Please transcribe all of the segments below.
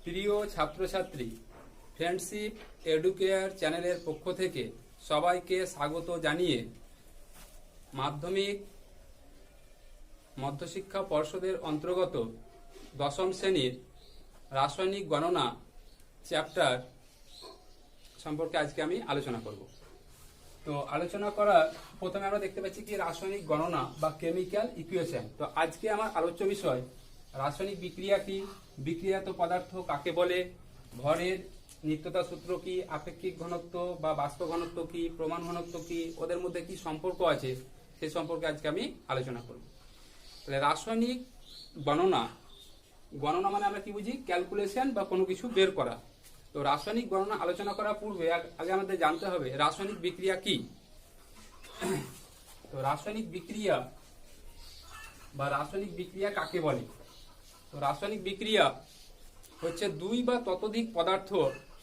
প্রিয় ছাত্রছাত্রী, friendship educare চ্যানেলের পক্ষ থেকে সবাইকে স্বাগত জানিয়ে মাধ্যমিক মধ্যশিক্ষা পর্ষদের অন্তর্গত দশম শ্রেণীর রাসায়নিক গণনা চ্যাপ্টার সম্পর্কে আজকে আমি আলোচনা করব। তো আলোচনা করার প্রথমে আমরা দেখতে পাচ্ছি কি রাসায়নিক গণনা বা কেমিক্যাল ইকুয়েশন। তো আজকে আমার আলোচ্য বিষয় রাসায়নিক বিক্রিয়া কি, বিক্রিয়াত পদার্থ কাকে বলে, ভরের নিত্যতা সূত্র কি, আপেক্ষিক ঘনত্ব বা বাষ্প ঘনত্ব কি, প্রমাণ ঘনত্ব কি, ওদের মধ্যে কি সম্পর্ক আছে সেই সম্পর্কে আজকে আমি আলোচনা করব। তাহলে রাসায়নিক গণনা, গণনা মানে আমরা কি বুঝি, ক্যালকুলেশন বা কোনো কিছু বের করা। তো রাসায়নিক গণনা আলোচনা করার পূর্বে আগে আমাদের জানতে হবে রাসায়নিক বিক্রিয়া কি। তো রাসায়নিক বিক্রিয়া বা রাসায়নিক বিক্রিয়া কাকে বলে? তো রাসায়নিক বিক্রিয়া হচ্ছে দুই বা ততোধিক পদার্থ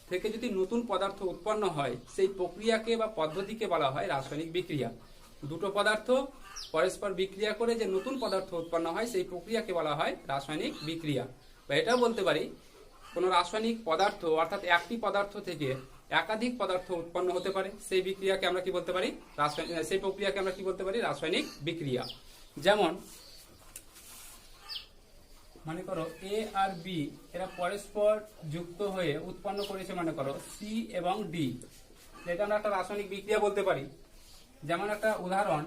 থেকে যদি নতুন পদার্থ উৎপন্ন হয় সেই প্রক্রিয়াকে বা পদ্ধতিকে বলা হয় রাসায়নিক বিক্রিয়া। দুটো পদার্থ পরস্পর বিক্রিয়া করে যে নতুন পদার্থ উৎপন্ন হয় সেই প্রক্রিয়াকে বলা হয় রাসায়নিক বিক্রিয়া। বা এটাও বলতে পারি কোনো রাসায়নিক পদার্থ অর্থাৎ একটি পদার্থ থেকে একাধিক পদার্থ উৎপন্ন হতে পারে, সেই বিক্রিয়াকে আমরা কি বলতে পারি, সেই প্রক্রিয়াকে আমরা কি বলতে পারি, রাসায়নিক বিক্রিয়া। যেমন মনে করো এ আর বি এরা পরস্পর যুক্ত হয়ে উৎপন্ন করেছে মনে করো সি এবং ডি, এটা আমরা একটা রাসায়নিক বিক্রিয়া বলতে পারি। যেমন একটা উদাহরণ,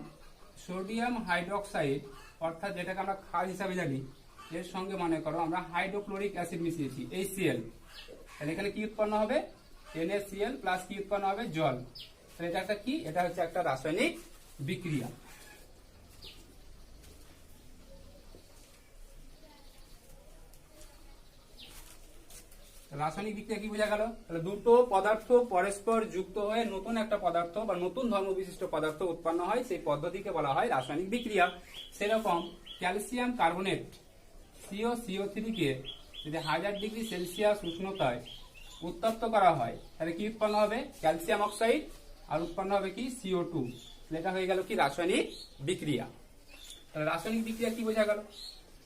সোডিয়াম হাইড্রোক্সাইড অর্থাৎ যেটাকে আমরা ক্ষার হিসাবে জানি, এর সঙ্গে মনে করো আমরা হাইড্রোক্লোরিক অ্যাসিড মিশিয়েছি HCl, তাহলে এখানে কি উৎপন্ন হবে, NaCl প্লাস কি উৎপন্ন হবে, জল। তাহলে এটা একটা কি, এটা হচ্ছে একটা রাসায়নিক বিক্রিয়া। রাসায়নিক বিক্রিয়া কি বোঝা গেল? তাহলে দুটো পদার্থ পরস্পর যুক্ত হয়ে নতুন একটা পদার্থ বা নতুন ধর্ম বিশিষ্ট পদার্থ উৎপন্ন হয়, সেই পদ্ধতিকে বলা হয় রাসায়নিক বিক্রিয়া। সেরকম ক্যালসিয়াম কার্বনেট CO3 কে যদি 1000 ডিগ্রি সেলসিয়াস উষ্ণতায় উত্তপ্ত করা হয় তাহলে কি উৎপন্ন হবে, ক্যালসিয়াম অক্সাইড, আর উৎপন্ন হবে কি CO2। এটা হয়ে গেল কি রাসায়নিক বিক্রিয়া। তাহলে রাসায়নিক বিক্রিয়া কি বোঝা গেল?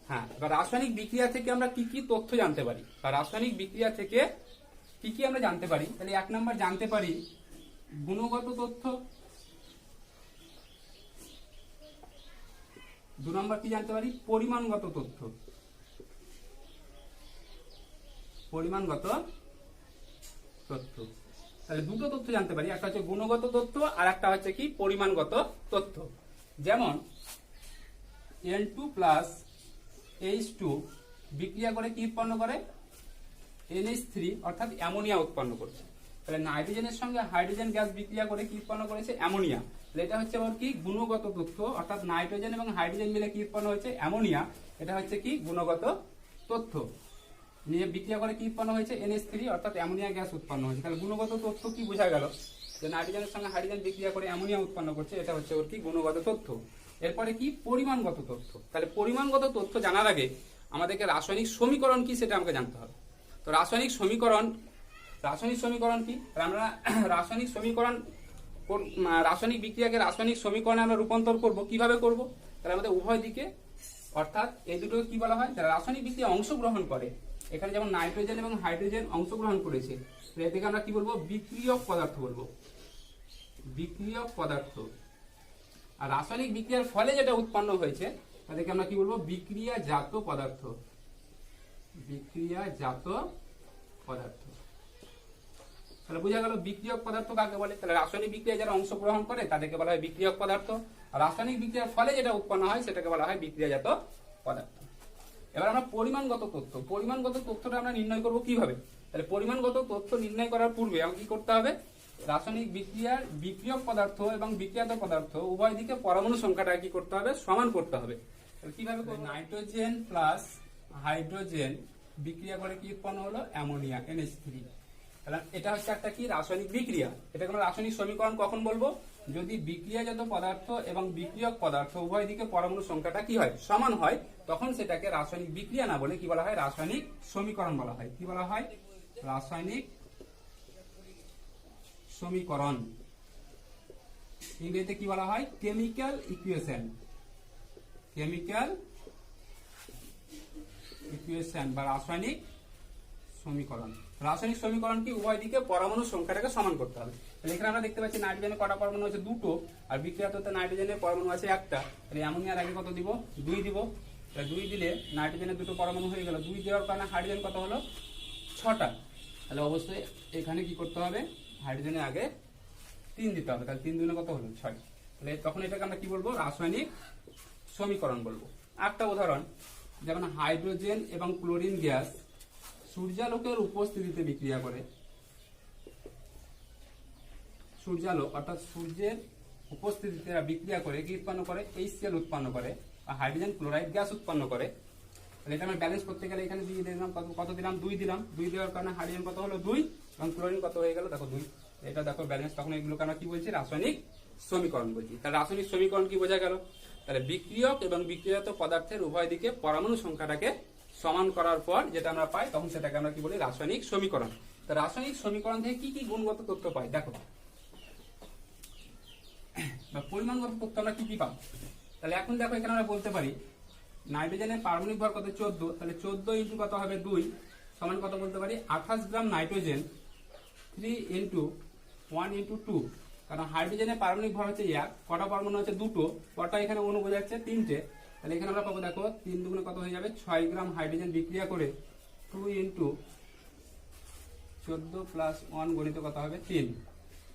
হ্যাঁ, এবার রাসায়নিক বিক্রিয়া থেকে আমরা কি কি তথ্য জানতে পারি বা রাসায়নিক বিক্রিয়া থেকে কি কি আমরা জানতে পারি? তাহলে 1 নম্বর জানতে পারি গুণগত তথ্য, 2 নম্বর কি জানতে পারি, পরিমাণগত তথ্য। পরিমাণগত তথ্য, তাহলে দুটো তথ্য জানতে পারি, একটা হচ্ছে গুণগত তথ্য আর একটা হচ্ছে কি পরিমাণগত তথ্য। যেমন N2 প্লাস H2 বিক্রিয়া করে কি উৎপন্ন করে, NH3 অর্থাৎ অ্যামোনিয়া উৎপন্ন করছে। তাহলে নাইট্রোজেনের সঙ্গে হাইড্রোজেন গ্যাস বিক্রিয়া করে কি উৎপন্ন করেছে, অ্যামোনিয়া। তাহলে এটা হচ্ছে আবার কি গুণগত তথ্য, অর্থাৎ নাইট্রোজেন এবং হাইড্রোজেন মিলে কি উৎপন্ন হয়েছে, অ্যামোনিয়া। এটা হচ্ছে কি গুণগত তথ্য। নিয়ে বিক্রিয়া করে কি উৎপন্ন হয়েছে, NH3 অর্থাৎ অ্যামোনিয়া গ্যাস উৎপন্ন হয়েছে। তাহলে গুণগত তথ্য কি বোঝা গেল, যে নাইট্রোজেনের সঙ্গে হাইড্রোজেন বিক্রিয়া করে অ্যামোনিয়া উৎপন্ন করছে, এটা হচ্ছে ওর কি গুণগত তথ্য। এরপরে কি পরিমাণগত তথ্য। তাহলে পরিমাণগত তথ্য জানার আগে আমাদেরকে রাসায়নিক সমীকরণ কি সেটা আমাকে জানতে হবে। তো রাসায়নিক সমীকরণ কি, আমরা রাসায়নিক সমীকরণ রাসায়নিক বিক্রিয়াকে রাসায়নিক সমীকরণে আমরা রূপান্তর করব, কিভাবে করব? তাহলে আমাদের উভয় দিকে অর্থাৎ এই দুটো কি বলা হয়, যারা রাসায়নিক বিক্রিয়া অংশগ্রহণ করে, এখানে যেমন নাইট্রোজেন এবং হাইড্রোজেন অংশগ্রহণ করেছে, এটাকে আমরা কি বলবো, বিক্রিয়ক পদার্থ বলবো, বিক্রিয়ক পদার্থ। আর রাসায়নিক বিক্রিয়ার ফলে যেটা উৎপন্ন হয়েছে তাদেরকে আমরা কি বলবো, বিক্রিয়াজাত পদার্থ, বিক্রিয়াজাত পদার্থ। তাহলে বোঝা গেল বিক্রিয়ক পদার্থ কাকে বলে। তাহলে রাসায়নিক বিক্রিয়া যারা অংশগ্রহণ করে তাদেরকে বলা হয় বিক্রিয়ক পদার্থ, আর রাসায়নিক বিক্রিয়ার ফলে যেটা উৎপন্ন হয় সেটাকে বলা হয় বিক্রিয়াজাত পদার্থ। এবার আমরা পরিমাণগত তথ্য, পরিমাণগত তথ্যটা আমরা নির্ণয় করব কিভাবে? তাহলে পরিমাণগত তথ্য নির্ণয় করার পূর্বে আমাকে কি করতে হবে, রাসায়নিক বিক্রিয়ার বিক্রিয়ক পদার্থ এবং বিক্রিয়াত পদার্থ উভয় দিকে পরমাণু সংখ্যাটা কি করতে হবে, সমান করতে হবে। কিভাবে করব, নাইট্রোজেন প্লাস হাইড্রোজেন বিক্রিয়া করে কি উৎপন্ন হলো, অ্যামোনিয়া NH3। তাহলে এটা হচ্ছে একটা কি রাসায়নিক বিক্রিয়া। এটাকে আমরা রাসায়নিক সমীকরণ কখন বলবো, যদি বিক্রিয়াজাত পদার্থ এবং বিক্রিয়ক পদার্থ উভয় দিকে পরমাণু সংখ্যাটা কি হয়, সমান হয়, তখন সেটাকে রাসায়নিক বিক্রিয়া না বলে কি বলা হয়, রাসায়নিক সমীকরণ বলা হয়। কি বলা হয়, রাসায়নিক সমীকরণ। ইংরেজিতে কি বলা হয়, কেমিক্যাল ইকুয়েশন, কেমিক্যাল ইকুয়েশন বা রাসায়নিক সমীকরণ। রাসায়নিক সমীকরণ কি উভয় দিকে পরমাণু সংখ্যাটাকে সমান করতে হবে। তাহলে এখানে আমরা দেখতে পাচ্ছি নাইট্রোজেনের কটা পরমাণু আছে, দুটো, আর বিক্রিয়াতে নাইট্রোজেনের পরমাণু আছে একটা। তাহলে অ্যামোনিয়ার আগে কত দিব, 2 দিব। তাহলে 2 দিলে নাইট্রোজেনের দুটো পরমাণু হয়ে গেল, 2 দেওয়ার কারণে হাইড্রোজেন কত হলো, 6টা। তাহলে অবশ্যই এখানে কি করতে হবে, হাইড্রোজেনের আগে 3 দিতে হবে। তাহলে 3 দুগুণে কত হলো, 6। তাহলে তখন এটাকে আমরা কি বলবো, রাসায়নিক সমীকরণ বলবো। একটা উদাহরণ, যেমন হাইড্রোজেন এবং ক্লোরিন গ্যাস সূর্যালোকের উপস্থিতিতে বিক্রিয়া করে। সূর্যালোক অর্থাৎ সূর্যের উপস্থিতিতে বিক্রিয়া করে কি উৎপন্ন করে, HCl উৎপন্ন করে, আর হাইড্রোজেন ক্লোরাইড গ্যাস উৎপন্ন করে। তাহলে এটা আমরা ব্যালেন্স করতে গেলে এখানে দিয়ে দিলাম, কত দিলাম, 2 দিলাম। 2 দেওয়ার কারণে হাইড্রোজেন কত হলো, 2, এবং ক্লোরিন কত হয়ে গেল, দেখো 2। এটা দেখো ব্যালেন্স। তখন এগুলোকে আমরা কি বলছি, রাসায়নিক সমীকরণ বলছি। তাহলে রাসায়নিক সমীকরণ কি বোঝা গেল, তাহলে বিক্রিয়ক এবং বিক্রিয়ত পদার্থের উভয় দিকে পরমাণু সংখ্যাটাকে সমান করার পর যেটা আমরা পাই, তখন সেটাকে আমরা কি বলি, রাসায়নিক সমীকরণ। তো রাসায়নিক সমীকরণ থেকে কি কি গুণগত তথ্য পাই, দেখো, বা পরিমাণগত তথ্য আমরা কি কি পাবো। তাহলে এখন দেখো এখানে আমরা বলতে পারি নাইট্রোজেনের পারমাণবিক ভর কত, 14। তাহলে 14 ইন্টু কত হবে, 2 সমান কত বলতে পারি, 28 গ্রাম নাইট্রোজেন 3 ইন্টু 1 ইন্টু 2। কারণ হাইড্রোজেনের পারমাণবিক ভর হচ্ছে 1, কটা পরমাণু হচ্ছে, দুটো, কটা এখানে অণু বোঝাচ্ছে, 3টে। তাহলে এখানে আমরা পাবো, দেখো 3 দুগুণে কত হয়ে যাবে, 6 গ্রাম হাইড্রোজেন বিক্রিয়া করে 2 ইন্টু 14 প্লাস 1 গণিত কত হবে, 3,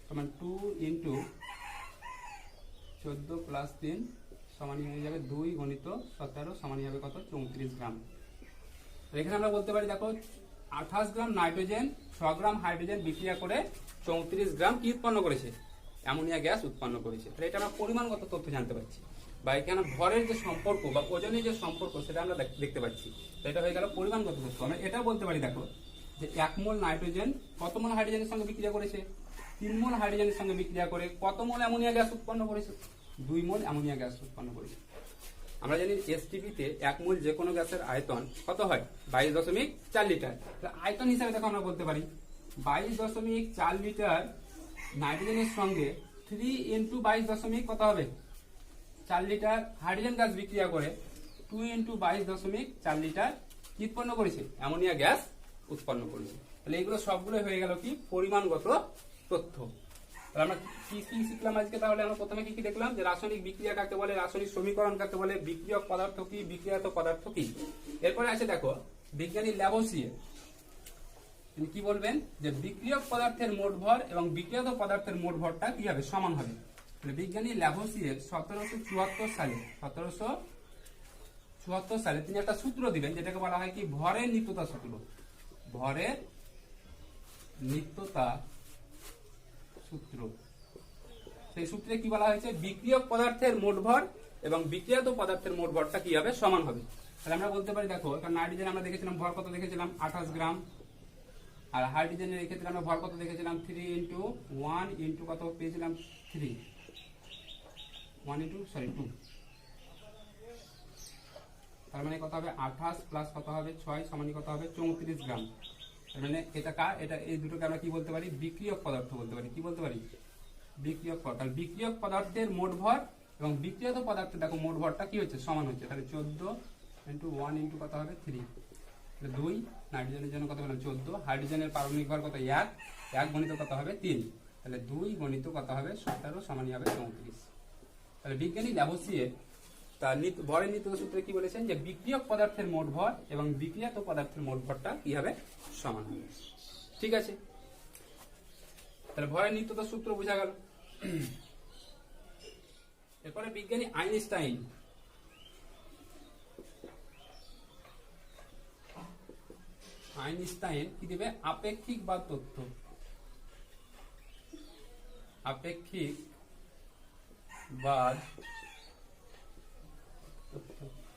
সমান 2 ইন্টু 14 প্লাস 3 সমান হয়ে যাবে 2 গণিত 17 সমান হবে কত, 34 গ্রাম। এখানে আমরা বলতে পারি দেখো 28 গ্রাম নাইট্রোজেন 6 গ্রাম হাইড্রোজেন বিক্রিয়া করে 34 গ্রাম কি উৎপন্ন করেছে, অ্যামোনিয়া গ্যাস উৎপন্ন করেছে। তাহলে এটা আমরা পরিমাণগত তথ্য জানতে পারছি, বা এখানে ভরের যে সম্পর্ক বা ওজনের যে সম্পর্ক সেটা আমরা দেখতে পাচ্ছি। তো এটা হয়ে গেল পরিমাণগত তথ্য। আমরা এটাও বলতে পারি দেখো যে 1 মোল নাইট্রোজেন কত মোল হাইড্রোজেনের সঙ্গে বিক্রিয়া করেছে, 3 মোল হাইড্রোজেনের সঙ্গে বিক্রিয়া করে কত মোল অ্যামোনিয়া গ্যাস উৎপন্ন করেছে, 2 মোল অ্যামোনিয়া গ্যাস উৎপন্ন করেছে। আমরা জানি এসটিপিতে 1 মোল যে কোনো গ্যাসের আয়তন কত হয়, 22.4 লিটার। আয়তন হিসাবে দেখো আমরা বলতে পারি 22.4 লিটার নাইট্রোজেনের সঙ্গে 3 ইন্টু 22 কত হবে, 4 লিটার হাইড্রোজেন গ্যাস বিক্রিয়া করে 2 ইন্টু 22.4 লিটার কি উৎপন্ন করেছে, অ্যামোনিয়া গ্যাস উৎপন্ন করেছে। তাহলে এগুলো সবগুলো হয়ে গেল কি, পরিমাণগত তথ্য। তাহলে আমরা কি কি শিখলাম আজকে, তাহলে আমরা প্রথমে কি কি দেখলাম, যে রাসায়নিক বিক্রিয়া কাকে বলে, রাসায়নিক সমীকরণ কাকে বলে, বিক্রিয়ক পদার্থ কি, বিক্রিয়াত পদার্থ কি। এরপরে আছে দেখো বিজ্ঞানী ল্যাভোসিয়ে, তিনি কি বলবেন, যে বিক্রিয়ক পদার্থের মোট ভর এবং বিক্রিয়ত পদার্থের মোট ভরটা কি হবে, সমান হবে। তাহলে বিজ্ঞানী ল্যাভোসিয়ে 1774 সালে তিনি একটা সূত্র দিবেন, যেটাকে বলা হয় কি, ভরের নিত্যতা সূত্র। ভরের নিত্যতা সূত্র। সেই সূত্রে কি বলা হয়েছে, বিক্রিয়ক পদার্থের মোট ভর এবং বিক্রিয়ত পদার্থের মোট ভরটা কি হবে, সমান হবে। তাহলে আমরা বলতে পারি দেখো, কারণ নাইট্রোজেন আমরা দেখেছিলাম ভর কত দেখেছিলাম, 28 গ্রাম, আর হাইড্রোজেনের ক্ষেত্রে আমরা ভর কত দেখেছিলাম, 3 ইন্টু 1 ইন্টু কত পেয়েছিলাম, 3, 2। তার মানে কত হবে, 28 প্লাস কত হবে, 6 সমান কত হবে, 34 গ্রাম। তার মানে এটা এই দুটোকে আমরা কি বলতে পারি, বিক্রিয়ক পদার্থ বলতে পারি। কি বলতে পারি, বিক্রিয়ক পদার্থ। তাহলে বিক্রিয়ক পদার্থের মোট ভর এবং বিক্রিয়ত পদার্থের দেখো মোট ভরটা কি হচ্ছে, সমান হচ্ছে। তাহলে 14 ইন্টু 1 ইন্টু কত হবে, 3, 2। নাইট্রোজেনের জন্য কত পেলাম, 14। হাইড্রোজেনের পারমাণবিক ভর কত, 1 গণিত কত হবে, 3। তাহলে 2 গণিত কত হবে, 17 সমান হবে 34। তাহলে বিজ্ঞানী ল্যাভোসিয়ে তার ভরের নিত্যতা সূত্রে কি বলেছেন, যে বিক্রিয়ক পদার্থের মোট ভর এবং বিক্রিয়ত পদার্থের মোট ভরটা কি হবে, সমান হবে। ঠিক আছে, তাহলে ভরের নিত্যতা সূত্র বোঝা গেল। এরপরে বিজ্ঞানী আইনস্টাইন কি দেবে, আপেক্ষিকবাদ তথ্য। আপেক্ষিকবাদ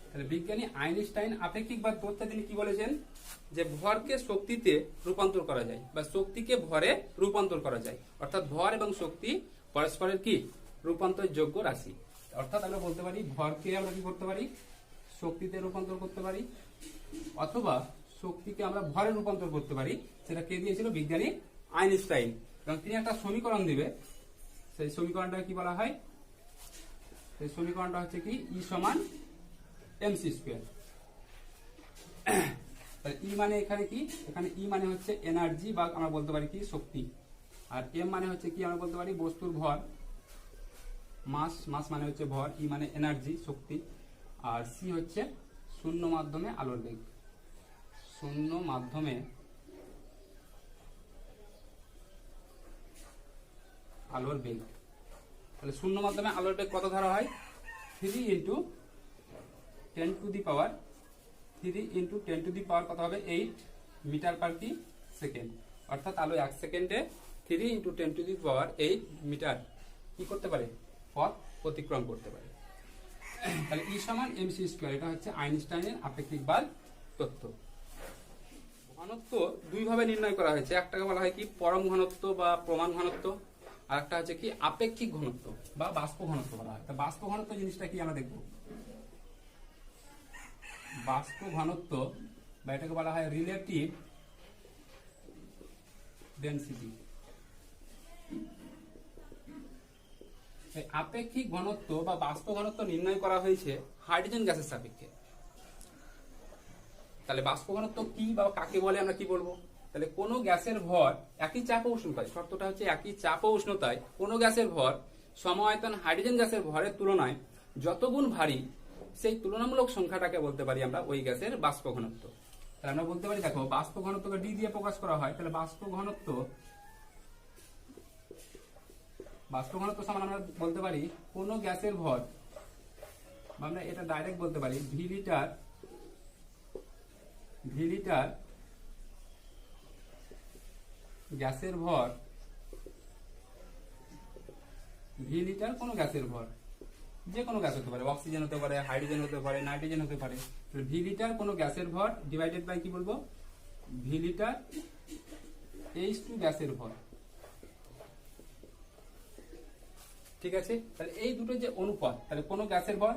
তাহলে বিজ্ঞানী আইনস্টাইন আপেক্ষিকবাদ তথ্যে তিনি কি বলেছেন, যে ভরকে শক্তিতে রূপান্তর করা যায় বা শক্তিকে ভরে রূপান্তর করা যায়। অর্থাৎ ভর এবং শক্তি পরস্পরের কি, রূপান্তর যোগ্য রাশি। অর্থাৎ আমরা বলতে পারি ভরকে আমরা কি করতে পারি, শক্তিতে রূপান্তর করতে পারি, অথবা শক্তিকে আমরা ভরে রূপান্তর করতে পারি। সেটা কে দিয়েছিল, বিজ্ঞানী আইনস্টাইন। এবং তিনি একটা সমীকরণ দিবে, সেই সমীকরণটা কি বলা হয়, সেই সমীকরণটা হচ্ছে কি, E সমান mc স্কয়ার। তাহলে ই মানে এখানে কি, এখানে ই মানে হচ্ছে এনার্জি বা আমরা বলতে পারি কি শক্তি, আর এম মানে হচ্ছে কি আমরা বলতে পারি বস্তুর ভর, মাস, মাস মানে হচ্ছে ভর, ই মানে এনার্জি শক্তি, আর সি হচ্ছে শূন্য মাধ্যমে আলোর বেগ, শূন্য মাধ্যমে আলোর বেগ। তাহলে শূন্য মাধ্যমে আলোর বেগ কত ধরা হয়, 3 into 10 to the power 3 into 10 to the power কত হবে 8 মিটার পার কি সেকেন্ড, অর্থাৎ আলো 1 সেকেন্ডে 3 into 10 to the power 8 metre কি করতে পারে, পথ অতিক্রম করতে পারে। তাহলে ই সমান এমসি স্কয়ার, এটা হচ্ছে আইনস্টাইনের আপেক্ষিক বল তত্ত্ব। ঘনত্ব দুই ভাবে নির্ণয় করা হয়েছে, একটাকে বলা হয় কি পরম ঘনত্ব বা প্রমাণ ঘনত্ব, আর একটা হচ্ছে কি আপেক্ষিক ঘনত্ব বা বাষ্প ঘনত্ব বলা হয়। তা বাষ্প ঘনত্ব জিনিসটা কি আমরা দেখব। বাষ্প ঘনত্ব বা এটাকে বলা হয় রিলেটিভ ডেনসিটি। আপেক্ষিক ঘনত্ব বা বাষ্প ঘনত্ব নির্ণয় করা হয়েছে হাইড্রোজেন গ্যাসের সাপেক্ষে। তাহলে বাষ্প ঘনত্ব কি বা কাকে বলে আমরা কি বলবো, তাহলে কোনো গ্যাসের ভর একই চাপ ও উষ্ণতায়, শর্তটা হচ্ছে একই চাপ ও উষ্ণতায় কোনো গ্যাসের ভর সমায়তন হাইড্রোজেন গ্যাসের ভরের তুলনায় যত গুণ ভারী, সেই তুলনামূলক সংখ্যাটাকে বলতে পারি আমরা ওই গ্যাসের বাষ্প ঘনত্ব। তাহলে আমরা বলতে পারি দেখো বাষ্প ঘনত্বকে ডি দিয়ে প্রকাশ করা হয়, তাহলে বাষ্প ঘনত্ব সমান আমরা বলতে পারি কোনো গ্যাসের ভর, আমরা এটা ডাইরেক্ট বলতে পারি ভি লিটার গ্যাসের ভর, ভি লিটার কোনো গ্যাসের ভর, যে কোনো গ্যাস হতে পারে, অক্সিজেন হতে পারে, হাইড্রোজেন হতে পারে, নাইট্রোজেন হতে পারে, ভি লিটার কোনো গ্যাসের ভর ডিভাইডেড বাই কি বলবো ভি লিটার H2 গ্যাসের ভর। ঠিক আছে, তাহলে এই দুটো যে অনুপাত, তাহলে কোনো গ্যাসের ভর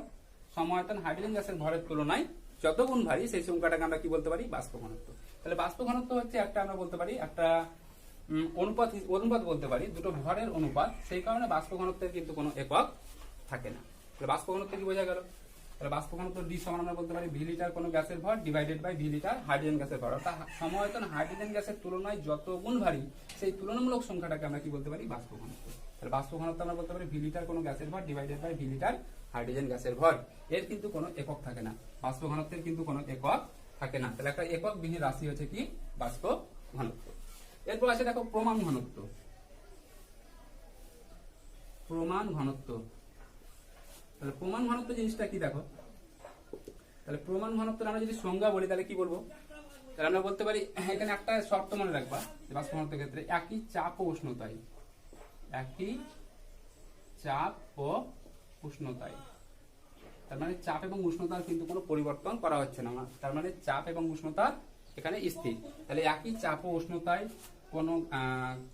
সমায়তন হাইড্রোজেন গ্যাসের ভরের তুলনায় যত গুণ ভারী সেই সংখ্যাটাকে আমরা কি বলতে পারি বাষ্প ঘনত্ব। তাহলে বাষ্প ঘনত্ব হচ্ছে একটা আমরা বলতে পারি একটা অনুপাত বলতে পারি, দুটো ভরের অনুপাত, সেই কারণে বাষ্প ঘনত্বের কিন্তু কোনো একক থাকে না। তাহলে বাষ্প ঘনত্ব কি বোঝা গেল, তাহলে বাষ্প ঘনত্ব ডি সমান আমরা বলতে পারি ভি লিটার কোনো গ্যাসের ভর divided by V litre hydrogen গ্যাসের ভর, অর্থাৎ সমায়তন হাইড্রোজেন গ্যাসের তুলনায় যত গুণ ভারী সেই তুলনামূলক সংখ্যাটাকে আমরা কি বলতে পারি বাষ্প ঘনত্ব। তাহলে বাষ্প ঘনত্ব আমরা বলতে পারি ভি লিটার কোনো গ্যাসের ভর divided by V litre hydrogen গ্যাসের ভর, এর কিন্তু কোনো একক থাকে না, বাষ্প ঘনত্বের কিন্তু কোনো একক থাকে না। তাহলে একটা একক বিহীন রাশি হচ্ছে কি বাষ্প ঘনত্ব। এরপর আছে দেখো প্রমাণ ঘনত্ব। প্রমাণ ঘনত্ব, তাহলে প্রমাণ ঘনত্ব জিনিসটা কি দেখো, তাহলে প্রমাণ ঘনত্বের আমরা যদি সংজ্ঞা বলি তাহলে কি বলবো, তাহলে আমরা বলতে পারি এখানে একটা শর্ত মনে রাখবা বাষ্প ঘনত্বের ক্ষেত্রে একই চাপ ও উষ্ণতায়, একই চাপ ও উষ্ণতায়, তার মানে চাপ এবং উষ্ণতার কিন্তু কোনো পরিবর্তন করা হচ্ছে না, তার মানে চাপ এবং উষ্ণতা এখানে স্থির। তাহলে একই চাপ ও উষ্ণতায়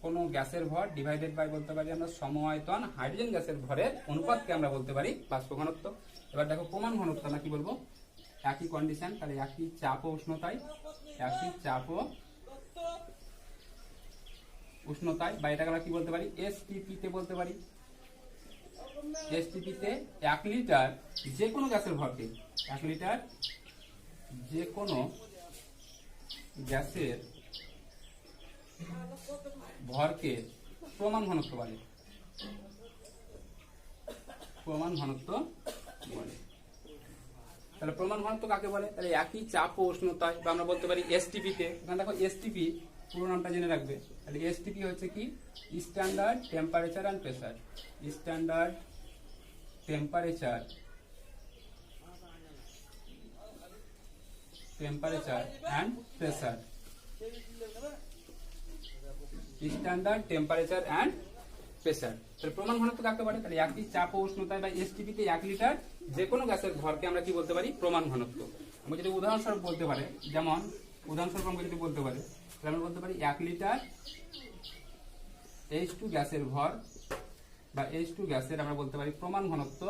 কোনো গ্যাসের ভর ডিভাইডেড বাই বলতে পারি আমরা সমআয়তন হাইড্রোজেন গ্যাসের ভরের অনুপাতকে আমরা বলতে পারি বাষ্প ঘনত্ব। এবার দেখো প্রমাণ ঘনত্ব আমরা কি বলবো, একই কন্ডিশন, তাহলে একই চাপ ও উষ্ণতায়, একই চাপ ও উষ্ণতায়, বা এটাকে আমরা কি বলতে পারি এসটিপি তে বলতে পারি। এসটিপি তে 1 লিটার যে কোনো গ্যাসের ভরকে, 1 লিটার যে কোনো গ্যাসের ভরকে প্রমাণ ঘনত্ব বলে, প্রমাণ ঘনত্ব বলে। তাহলে প্রমাণ ঘনত্ব কাকে বলে, তাহলে একই চাপ ও উষ্ণতায়, বা আমরা বলতে পারি এসটিপি তে। এখানে দেখো এসটিপি পুরো নামটা জেনে রাখবে, তাহলে এসটিপি হচ্ছে কি standard temperature and pressure, standard temperature and pressure, standard temperature and pressure. তাহলে প্রমাণ ঘনত্ব কাকে বলে, তাহলে একই চাপ ও উষ্ণতায় বা এসটিপি তে 1 লিটার যে কোনো গ্যাসের ভরকে আমরা কি বলতে পারি প্রমাণ ঘনত্ব। আমরা যদি উদাহরণস্বরূপ বলতে পারে, যেমন উদাহরণস্বরূপ আমরা যদি বলতে পারি, তাহলে আমরা বলতে পারি 1 লিটার H2 গ্যাসের ভর বা H2 গ্যাসের আমরা বলতে পারি প্রমাণ ঘনত্ব।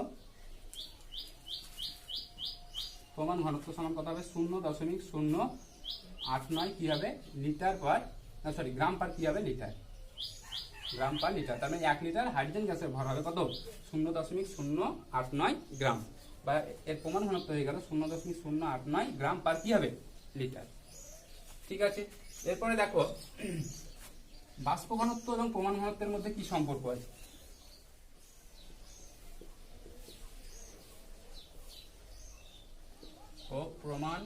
প্রমাণ ঘনত্ব সমান কত হবে 0.089 কি হবে লিটার পার, না সরি গ্রাম পার কি হবে লিটার, গ্রাম পার লিটার। তার মানে 1 লিটার হাইড্রোজেন গ্যাসের ভর হবে কত 0.089 গ্রাম, বা এর প্রমাণ ঘনত্ব হয়ে গেল 0.089 গ্রাম পার কি হবে লিটার। ঠিক আছে, এরপরে দেখো বাষ্প ঘনত্ব এবং প্রমাণ ঘনত্বের মধ্যে কি সম্পর্ক আছে। ও প্রমাণ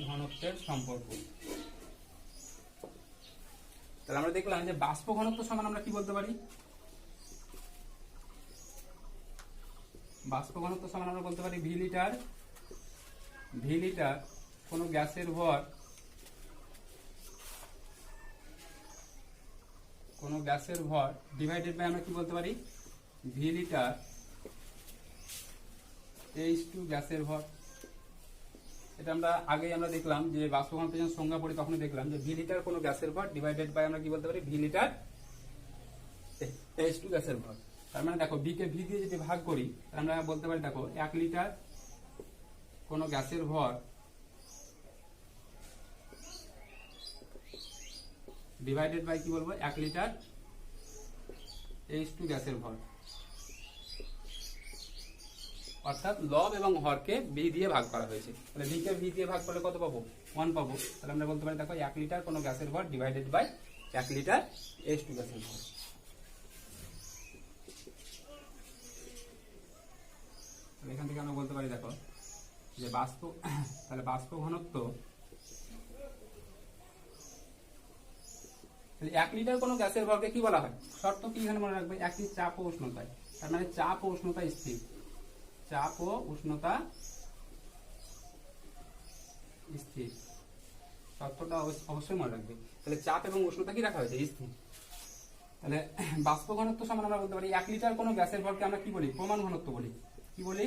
ঘনত্বের সম্পর্ক। তাহলে আমরা দেখলাম যে বাষ্প ঘনত্ব সমান আমরা কি বলতে পারি, বাষ্প ঘনত্ব সমান আমরা বলতে পারি ভি লিটার কোনো গ্যাসের ভর ডিভাইডেড বাই আমরা কি বলতে পারি ভি লিটার H2 গ্যাসের ভর। এটা আমরা আগেই আমরা দেখলাম যে বাষ্প ঘনত্ব যখন সংজ্ঞা পড়ি তখনই দেখলাম যে ভি লিটার কোনো গ্যাসের ভর ডিভাইডেড বাই আমরা কি বলতে পারি ভি লিটার H2 গ্যাসের ভর। তার মানে দেখো বি কে ভি দিয়ে যদি ভাগ করি আমরা বলতে পারি দেখো 1 লিটার কোনো গ্যাসের ভর ডিভাইডেড বাই কি বলবো 1 লিটার H2 গ্যাসের ভর। অর্থাৎ লব এবং হরকে বি দিয়ে ভাগ করা হয়েছে, তাহলে বি কে ভি দিয়ে ভাগ করলে কত পাবো 1 পাবো। তাহলে আমরা বলতে পারি দেখো 1 লিটার কোনো গ্যাসের ভর ডিভাইডেড বাই 1 লিটার H2 গ্যাসের ভর। এখান থেকে আমরা বলতে পারি দেখো যে তাহলে বাষ্প ঘনত্ব 1 লিটার কোনো গ্যাসের ভরকে কি বলা হয়, শর্ত কি এখানে মনে রাখবে একই চাপ ও উষ্ণতায়। তার মানে চাপ ও উষ্ণতা স্থির, চাপ ও উষ্ণতা স্থির, শর্তটা অবশ্যই মনে রাখবে। তাহলে চাপ এবং উষ্ণতা কি রাখা হয়েছে স্থির। তাহলে বাষ্প ঘনত্ব সমান আমরা বলতে পারি 1 লিটার কোনো গ্যাসের ভরকে আমরা কি বলি প্রমাণ ঘনত্ব বলি। কি বলি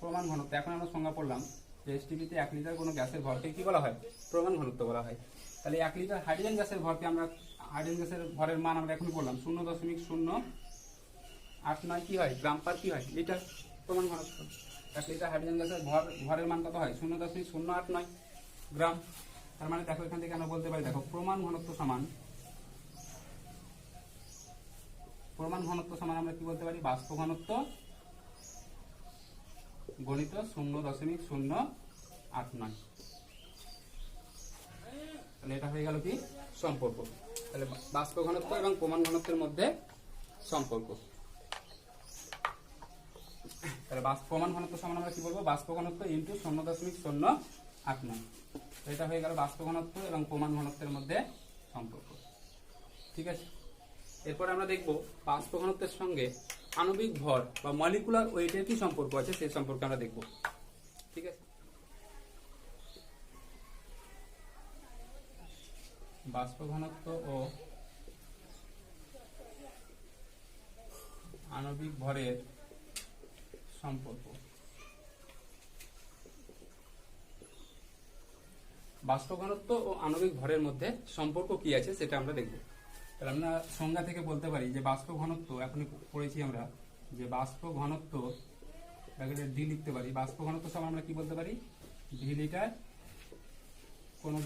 প্রমাণ ঘনত্ব। এখন আমরা সংজ্ঞা পড়লাম যে এসটিপিতে 1 লিটার কোনো গ্যাসের ভরকে কি বলা হয় প্রমাণ ঘনত্ব বলা হয়। তাহলে 1 লিটার হাইড্রোজেন গ্যাসের ভরকে আমরা হাইড্রোজেন গ্যাসের ভরের মান আমরা এখন বললাম 0.089 কি হয় গ্রাম পার কি হয় লিটার প্রমাণ ঘনত্ব। 1 লিটার হাইড্রোজেন গ্যাসের ভরের মান কত হয় 0.089 গ্রাম। তার মানে দেখো এখান থেকে আমরা বলতে পারি দেখো প্রমাণ ঘনত্ব সমান আমরা কি বলতে পারি বাষ্প ঘনত্ব গণিত 0.089। তাহলে এটা হয়ে গেল কি সম্পর্ক। তাহলে বাষ্প ঘনত্ব এবং প্রমাণ ঘনত্বের মধ্যে সম্পর্ক। তাহলে প্রমাণ ঘনত্ব সমান আমরা কি বলবো বাষ্প ঘনত্ব ইন্টু 0.089। এটা হয়ে গেল বাষ্প ঘনত্ব এবং প্রমাণ ঘনত্বের মধ্যে সম্পর্ক। ঠিক আছে, এরপর আমরা দেখব বাষ্প ঘনত্বের সঙ্গে আণবিক ভর বা মলিকুলার ওয়েটের কি সম্পর্ক আছে সেই সম্পর্কে আমরা দেখব। ঠিক আছে, বাষ্প ঘনত্ব ও আণবিক ভরের সম্পর্ক। বাষ্প ঘনত্ব ও আণবিক ভরের মধ্যে সম্পর্ক কি আছে সেটা আমরা দেখব। তাহলে আমরা সংজ্ঞা থেকে বলতে পারি যে বাষ্প ঘনত্ব এখনই পড়েছি আমরা যে বাষ্প ঘনত্ব ডি লিখতে পারি। বাষ্প ঘনত্ব সমান আমরা কি বলতে পারি ভি লিটার কোনো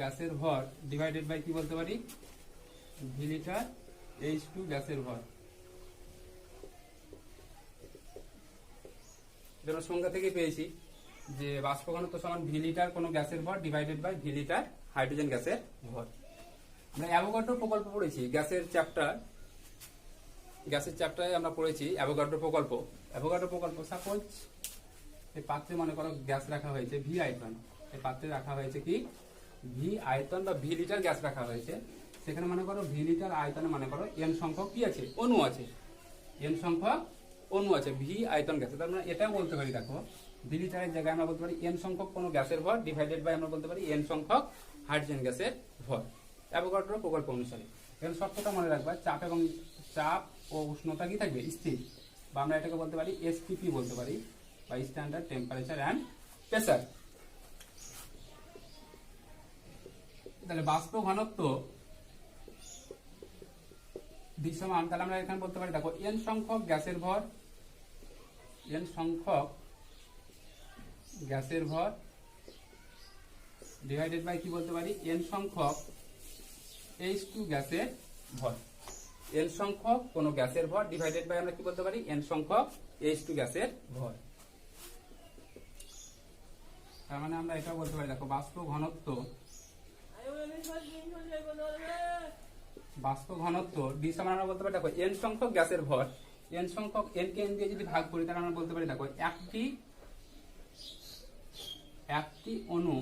গ্যাসের ভর ডিভাইডেড বাই কি বলতে পারি ভি লিটার H2 গ্যাসের ভর। আমরা সংজ্ঞা থেকে পেয়েছি যে বাষ্প ঘনত্ব সমান ভি লিটার কোনো গ্যাসের ভর divided by V litre hydrogen গ্যাসের ভর। আমরা অ্যাভোগাড্রো প্রকল্প পড়েছি গ্যাসের চ্যাপ্টারে আমরা পড়েছি অ্যাভোগাড্রো প্রকল্প। সাপোজ এই পাত্রে মনে করো গ্যাস রাখা হয়েছে ভি আয়তন, এই পাত্রে রাখা হয়েছে কি ভি আয়তন বা ভি লিটার গ্যাস রাখা হয়েছে। সেখানে মনে করো ভি লিটার আয়তনে মনে করো এন সংখ্যক কি আছে অণু আছে, ভি আয়তন গ্যাসে। তার মানে এটাও বলতে পারি দেখো ভি লিটারের জায়গায় আমরা বলতে পারি এন সংখ্যক কোনো গ্যাসের ভর ডিভাইডেড বাই আমরা বলতে পারি এন সংখ্যক হাইড্রোজেন গ্যাসের ভর অ্যাভোগাড্রো প্রকল্প অনুসারে। এখানে শর্তটা মনে রাখবা চাপ ও উষ্ণতা কি থাকবে স্থির, বা আমরা এটাকে বলতে পারি এসটিপি বলতে পারি বা স্ট্যান্ডার্ড টেম্পারেচার অ্যান্ড প্রেসার। তাহলে বাষ্প ঘনত্ব ডি সমান তাহলে আমরা এখানে বলতে পারি দেখো এন সংখ্যক গ্যাসের ভর ডিভাইডেড বাই কি বলতে পারি এন সংখ্যক H2 গ্যাসের ভর। n সংখ্যক কোন গ্যাসের ভর ডিভাইডেড বাই আমরা কি বলতে পারি n সংখ্যক H2 গ্যাসের ভর। তার মানে আমরা এটা বলতে পারি, দেখো বাষ্প ঘনত্ব ডি সমান আমরা বলতে পারি, দেখো n সংখ্যক গ্যাসের ভর, n সংখ্যক n কে n দিয়ে যদি ভাগ করি তাহলে আমরা বলতে পারি, দেখো একটি অণু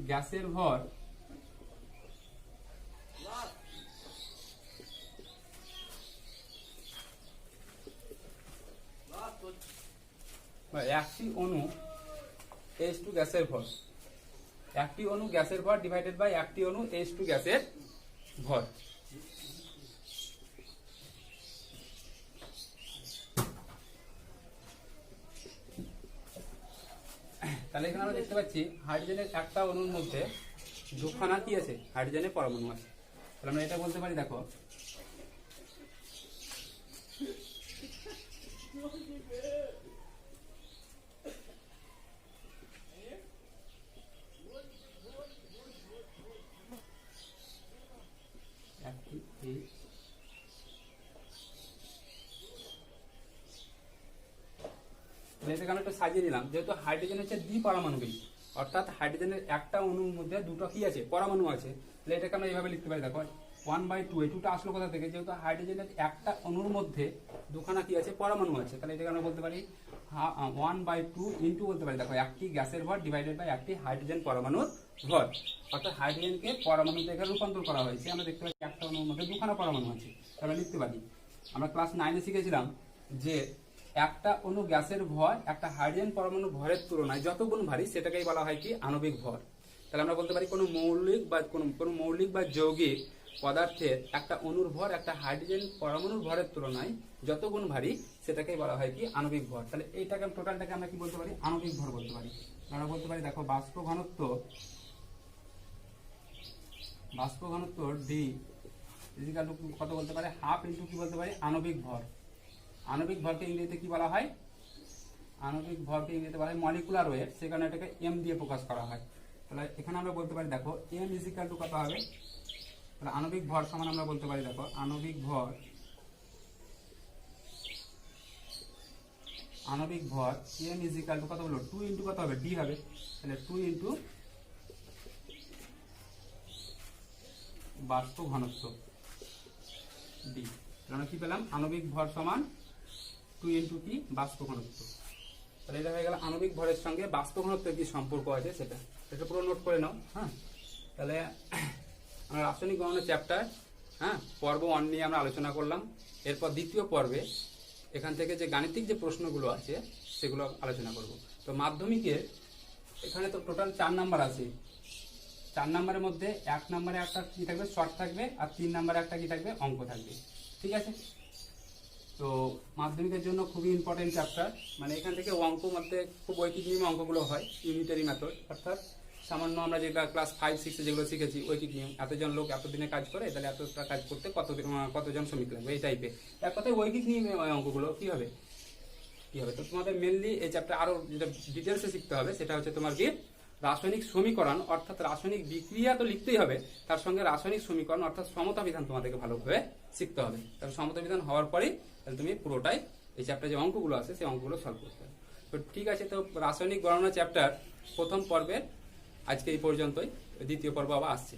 গ্যাসের ভর একটি অণু H2 গ্যাসের ভর, একটি অণু গ্যাসের ভর ডিভাইডেড বাই একটি অণু H2 গ্যাসের ভর। তাহলে এখানে আমরা দেখতে পাচ্ছি হাইড্রোজেনের একটা অণুর মধ্যে দুখানা কি আছে, হাইড্রোজেনের পরমাণু আছে। তাহলে আমরা এটা বলতে পারি, দেখো এটাকে আমরা একটু সাজিয়ে নিলাম, যেহেতু হাইড্রোজেন হচ্ছে দ্বিপরমাণবিক, অর্থাৎ হাইড্রোজেনের একটা অণুর মধ্যে দুটো কি আছে, পরমাণু আছে। তাহলে এটাকে আমরা এইভাবে লিখতে পারি, দেখো 1/2, এই 2টা আসলো কোথা থেকে, যেহেতু হাইড্রোজেনের একটা অণুর মধ্যে দুখানা কি আছে, পরমাণু আছে। তাহলে এটাকে আমরা বলতে পারি 1/2 ইন্টু বলতে পারি, দেখো একটি গ্যাসের ভর ডিভাইডেড বাই একটি হাইড্রোজেন পরমাণুর ভর, অর্থাৎ হাইড্রোজেনকে পরমাণুতে এখানে রূপান্তর করা হয়েছে। আমরা দেখতে পাচ্ছি একটা অণুর মধ্যে দুখানা পরমাণু আছে। তাহলে লিখতে পারি, আমরা ক্লাস 9-এ শিখেছিলাম যে একটা অণু গ্যাসের ভর একটা হাইড্রোজেন পরমাণু ভরের তুলনায় যত গুণ ভারী সেটাকেই বলা হয় কি, আণবিক ভর। তাহলে আমরা বলতে পারি কোনো মৌলিক বা যৌগিক পদার্থের একটা অণুর ভর একটা হাইড্রোজেন পরমাণুর ভরের তুলনায় যত গুণ ভারী সেটাকেই বলা হয় কি, আণবিক ভর। তাহলে এইটাকে টোটালটাকে আমরা কি বলতে পারি, আণবিক ভর বলতে পারি। আমরা বলতে পারি, দেখো বাষ্প ঘনত্ব ডি ইজিক্যাল টু কত বলতে পারে, হাফ ইন্টু কি বলতে পারি, আণবিক ভর। আণবিক ভরকে ইংরেজিতে কি বলা হয়, আণবিক ভরকে ইংরেজিতে বলা হয় মলিকুলার ওয়েট, সেই কারণে এটাকে এম দিয়ে প্রকাশ করা হয়। তাহলে এখানে আমরা বলতে পারি, দেখো এম ইজিক্যাল টু কত হবে, তাহলে আণবিক ভর সমান আমরা বলতে পারি, দেখো আণবিক ভর এম ইজিক্যাল টু কত বলবো, 2 ইন্টু কত হবে, ডি হবে। তাহলে 2 ইন্টু বাষ্প ঘনত্ব ডি। আমরা কি পেলাম, আণবিক ভর সমান 2 ইন্টু কি, বাষ্প ঘনত্ব। তাহলে এটা হয়ে গেল আণবিক ভরের সঙ্গে বাষ্প ঘনত্বের কি সম্পর্ক আছে সেটা পুরো নোট করে নাও। হ্যাঁ, তাহলে আমরা রাসায়নিক গণনা চ্যাপ্টার পর্ব 1 নিয়ে আমরা আলোচনা করলাম। এরপর দ্বিতীয় পর্বে এখান থেকে যে গাণিতিক যে প্রশ্নগুলো আছে সেগুলো আলোচনা করব। তো মাধ্যমিকে এখানে তো টোটাল 4 নাম্বার আছে। 4 নাম্বারের মধ্যে 1 নাম্বারে একটা কি থাকবে, শর্ট থাকবে, আর 3 নাম্বারে একটা কি থাকবে, অঙ্ক থাকবে। ঠিক আছে, তো মাধ্যমিকের জন্য খুবই ইম্পর্টেন্ট চ্যাপ্টার। মানে এখান থেকে অঙ্ক মধ্যে খুব ঐকিক নিয়মে অঙ্কগুলো হয়, ইউনিটারি মেথড, অর্থাৎ সামান্য আমরা যেটা ক্লাস 5-6 যেগুলো শিখেছি ঐকিক নিয়ম, এতজন লোক এতদিনে কাজ করে, তাহলে এতটা কাজ করতে কতজন শ্রমিক লাগবে, এই টাইপের এক কথায় ঐকিক নিয়মে অঙ্কগুলো কি হবে। তো তোমাদের মেনলি এই চ্যাপ্টার আরো যেটা ডিটেলসে শিখতে হবে সেটা হচ্ছে তোমার কি, রাসায়নিক সমীকরণ, অর্থাৎ রাসায়নিক বিক্রিয়া তো লিখতেই হবে, তার সঙ্গে রাসায়নিক সমীকরণ অর্থাৎ সমতা বিধান তোমাদেরকে ভালোভাবে শিখতে হবে। তাহলে সমতা বিধান হওয়ার পরেই তাহলে তুমি পুরোটাই এই চ্যাপ্টারে যে অঙ্কগুলো আছে সেই অঙ্কগুলো সলভ করতে হবে। তো ঠিক আছে, তো রাসায়নিক গণনা চ্যাপ্টার প্রথম পর্বের আজকে এই পর্যন্তই, দ্বিতীয় পর্ব আবার আসছে।